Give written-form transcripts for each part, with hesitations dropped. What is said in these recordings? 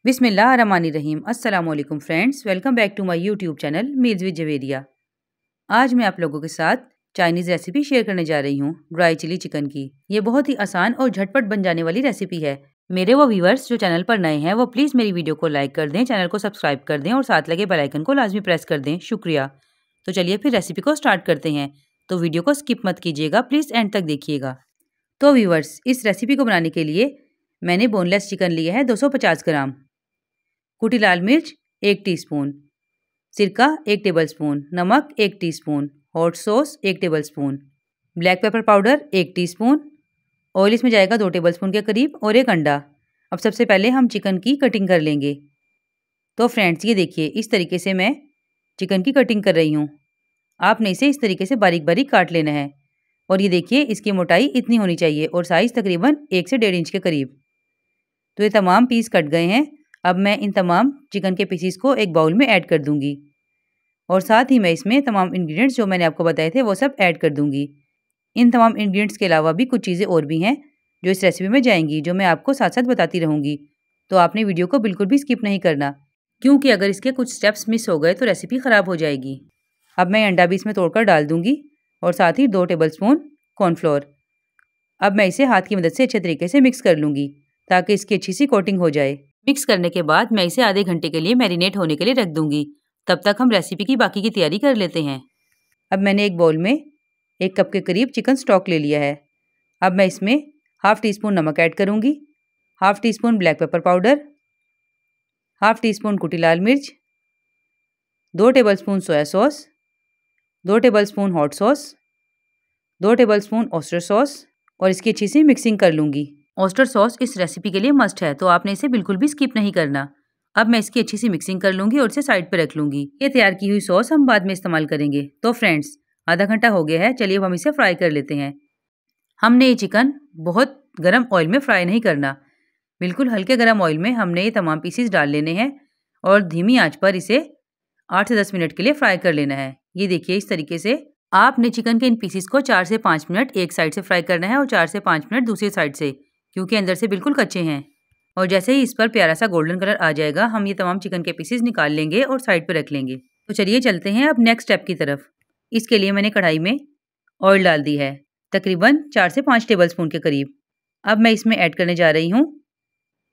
बिस्मिल्लाहिर्रहमानिर्रहीम। अस्सलामुअलैकुम friends, welcome back to my YouTube channel meals with Javeria. आज मैं आप लोगों के साथ चाइनीज़ रेसिपी शेयर करने जा रही हूँ, ड्राई चिली चिकन की। ये बहुत ही आसान और झटपट बन जाने वाली रेसिपी है। मेरे वो व्यूअर्स जो चैनल पर नए हैं वो प्लीज़ मेरी वीडियो को लाइक कर दें, चैनल को सब्सक्राइब कर दें और साथ लगे बेल आइकन को लाजमी प्रेस कर दें। शुक्रिया। तो चलिए फिर रेसिपी को स्टार्ट करते हैं। तो वीडियो को स्किप मत कीजिएगा, प्लीज़ एंड तक देखिएगा। तो व्यूअर्स, इस रेसिपी को बनाने के लिए मैंने बोनलेस चिकन लिया है 250 ग्राम, कुटी लाल मिर्च 1 टीस्पून, सिरका 1 टेबलस्पून, नमक 1 teaspoon, hot sauce 1 tablespoon, black pepper powder 1 teaspoon, oil इसमें जाएगा 2 टेबलस्पून के करीब और 1 अंडा। अब सबसे पहले हम चिकन की कटिंग कर लेंगे। तो फ्रेंड्स, ये देखिए इस तरीके से मैं चिकन की कटिंग कर रही हूँ। आपने इसे इस तरीके से बारीक बारीक काट लेना है और ये देखिए इसकी मोटाई इतनी होनी चाहिए और साइज़ तकरीबन 1 से 1.5 इंच के करीब। तो ये तमाम पीस कट गए हैं। अब मैं इन तमाम चिकन के पीसीस को एक बाउल में ऐड कर दूंगी और साथ ही मैं इसमें तमाम इंग्रेडिएंट्स जो मैंने आपको बताए थे वो सब ऐड कर दूंगी। इन तमाम इंग्रेडिएंट्स के अलावा भी कुछ चीज़ें और भी हैं जो इस रेसिपी में जाएंगी, जो मैं आपको साथ साथ बताती रहूँगी। तो आपने वीडियो को बिल्कुल भी स्किप नहीं करना, क्योंकि अगर इसके कुछ स्टेप्स मिस हो गए तो रेसिपी ख़राब हो जाएगी। अब मैं अंडा भी इसमें तोड़कर डाल दूँगी और साथ ही 2 टेबलस्पून कॉर्नफ्लोर। अब मैं इसे हाथ की मदद से अच्छे तरीके से मिक्स कर लूँगी ताकि इसकी अच्छी सी कोटिंग हो जाए। मिक्स करने के बाद मैं इसे आधे घंटे के लिए मैरिनेट होने के लिए रख दूंगी। तब तक हम रेसिपी की बाकी की तैयारी कर लेते हैं। अब मैंने एक बाउल में 1 कप के करीब चिकन स्टॉक ले लिया है। अब मैं इसमें हाफ़ टी स्पून नमक ऐड करूंगी, half tea spoon black pepper powder, half tea spoon कुटी लाल मिर्च, 2 tablespoon soya sauce, 2 tablespoon hot sauce, 2 tablespoon oyster sauce और इसकी अच्छी सी मिक्सिंग कर लूँगी। ऑयस्टर सॉस इस रेसिपी के लिए मस्ट है, तो आपने इसे बिल्कुल भी स्किप नहीं करना। अब मैं इसकी अच्छी सी मिक्सिंग कर लूँगी और इसे साइड पर रख लूँगी। ये तैयार की हुई सॉस हम बाद में इस्तेमाल करेंगे। तो फ्रेंड्स, आधा घंटा हो गया है, चलिए अब हम इसे फ्राई कर लेते हैं। हमने ये चिकन बहुत गर्म ऑयल में फ्राई नहीं करना, बिल्कुल हल्के गर्म ऑयल में हमने ये तमाम पीसीस डाल लेने हैं और धीमी आँच पर इसे 8 से 10 मिनट के लिए फ्राई कर लेना है। ये देखिए इस तरीके से आपने चिकन के इन पीसीस को 4 से 5 मिनट एक साइड से फ्राई करना है और 4 से 5 मिनट दूसरी साइड से, क्योंकि अंदर से बिल्कुल कच्चे हैं। और जैसे ही इस पर प्यारा सा गोल्डन कलर आ जाएगा, हम ये तमाम चिकन के पीसेस निकाल लेंगे और साइड पे रख लेंगे। तो चलिए चलते हैं अब नेक्स्ट स्टेप की तरफ। इसके लिए मैंने कढ़ाई में ऑयल डाल दी है, तकरीबन 4 से 5 टेबलस्पून के करीब। अब मैं इसमें ऐड करने जा रही हूँ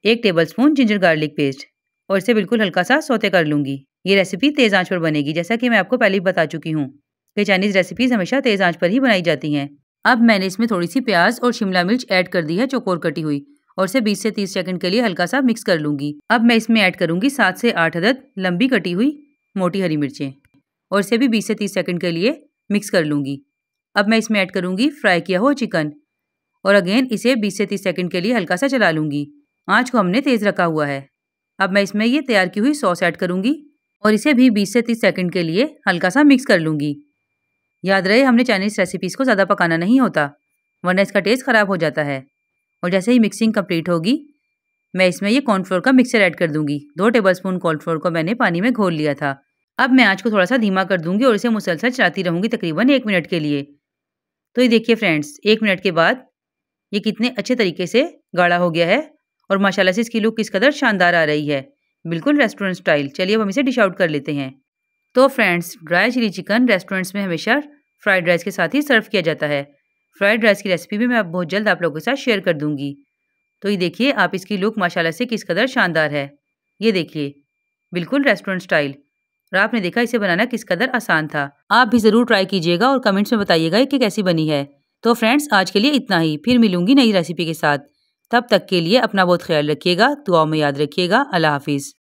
1 टेबलस्पून जिंजर गार्लिक पेस्ट और इसे बिल्कुल हल्का सा सौते कर लूँगी। ये रेसिपी तेज़ आँच पर बनेगी, जैसा कि मैं आपको पहले ही बता चुकी हूँ कि चाइनीज़ रेसिपीज़ हमेशा तेज़ आँच पर ही बनाई जाती हैं। अब मैंने इसमें थोड़ी सी प्याज और शिमला मिर्च ऐड कर दी है, चौकोर कटी हुई, और इसे 20 से 30 सेकंड के लिए हल्का सा मिक्स कर लूँगी। अब मैं इसमें ऐड करूँगी 7 से 8 अदद लंबी कटी हुई मोटी हरी मिर्चें और इसे भी 20 से 30 सेकंड के लिए मिक्स कर लूँगी। अब मैं इसमें ऐड करूँगी फ्राई किया हुआ चिकन और अगेन इसे 20 से 30 सेकंड के लिए हल्का सा चला लूँगी। आँच को हमने तेज़ रखा हुआ है। अब मैं इसमें ये तैयार की हुई सॉस ऐड करूँगी और इसे भी 20 से 30 सेकंड के लिए हल्का सा मिक्स कर लूँगी। याद रहे, हमने चाइनीज़ रेसिपीज़ को ज़्यादा पकाना नहीं होता, वरना इसका टेस्ट ख़राब हो जाता है। और जैसे ही मिक्सिंग कंप्लीट होगी, मैं इसमें ये कॉर्नफ्लोर का मिक्सचर ऐड कर दूंगी। 2 टेबलस्पून कॉर्नफ्लोर को मैंने पानी में घोल लिया था। अब मैं आँच को थोड़ा सा धीमा कर दूंगी और इसे मुसलसल चलाती रहूँगी तकरीबन 1 मिनट के लिए। तो ये देखिए फ्रेंड्स, 1 मिनट के बाद ये कितने अच्छे तरीके से गाढ़ा हो गया है और माशाल्लाह से इसकी लुक किस कदर शानदार आ रही है, बिल्कुल रेस्टोरेंट स्टाइल। चलिए अब हम इसे डिश आउट कर लेते हैं। तो friends, dry chilli chicken restaurants में हमेशा फ्राइड राइस के साथ ही सर्व किया जाता है। फ्राइड राइस की रेसिपी भी मैं अब बहुत जल्द आप लोगों के साथ शेयर कर दूंगी। तो ये देखिए आप इसकी लुक माशाल्लाह से किस कदर शानदार है। ये देखिए बिल्कुल रेस्टोरेंट स्टाइल। और आपने देखा इसे बनाना किस कदर आसान था। आप भी ज़रूर ट्राई कीजिएगा और कमेंट्स में बताइएगा कि कैसी बनी है। तो फ्रेंड्स, आज के लिए इतना ही, फिर मिलूंगी नई रेसिपी के साथ। तब तक के लिए अपना बहुत ख्याल रखिएगा, दुआओं में याद रखिएगा। अल्लाह हाफिज़।